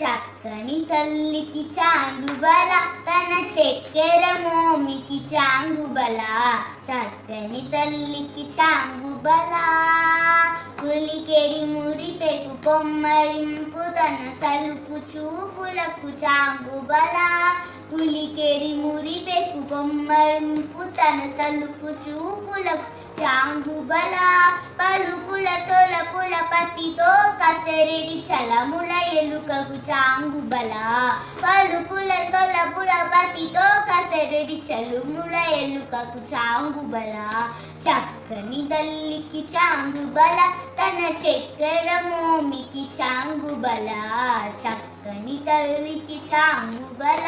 చక్కని తల్లికి చాంగుబల తన చక్కెర మోమికి చాంగుబల చక్కని తల్లికి చాంగుబల కులికెడి మురిపెకు కొమ్మరింపు తన సలుపు చూపులకు చాంగుబల కులికెడి మురిపెకు కొమ్మరింపు తన సలుపు చూపులకు చాంగుబల పలుకుల సొలపుల పతితో కసరెడి చలముల ఎలుకకు చాంగుబల పలుకుల సొలపుల పతితో కసరెడి చలుముల ఎలుకకు చాంగుబల చక్కని తల్లికి చాంగుబల తన చక్కెర మోమికి చాంగుబల చక్కని తల్లికి చాంగుబల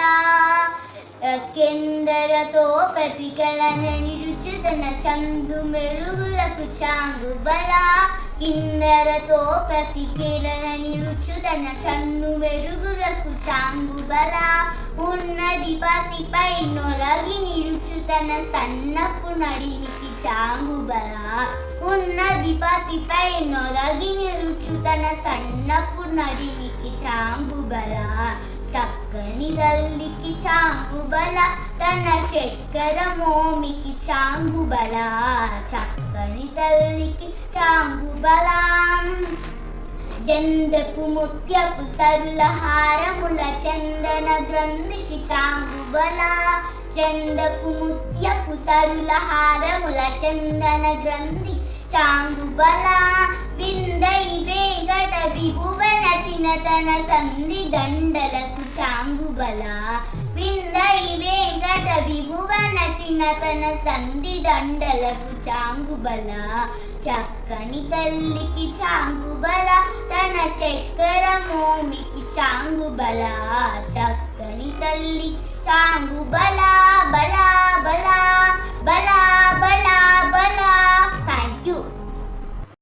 కెందరతో పతికలనని రుచుదన చందు మెరుగులకు చాంగుబల కిందరతో పతికెలనని రుచుదన చన్ను మెరుగులకు చాంగుబల ఉన్నది పతిపై నొరగి నిరుచుతన సన్నపు నడినికి చాంగుబల ఉన్నది పతిపై నొరగి నిరుచుతన సన్నపు నడినికి చాంగుబల చక్కని తల్లికి చాంగుబల తన చక్కెర మోమికి చాంగుబల చక్కని తల్లికి చాంగుబల జందపు ముత్యపు సరుల హారముల చందన గ్రంథికి చాంగుబల చందపు ముత్యపు సరుల హారముల చందన గ్రంథి చాంగుబల విందై వేగట విభువన చినతన సంధి దండలకు చాంగుబల విందై వేగట విభువన చినతన సంధి దండలకు చాంగుబల చక్కని తల్లికి చాంగుబల తన చక్కెర మోమికి చాంగుబల చక్కని తల్లి చాంగుబల బల బల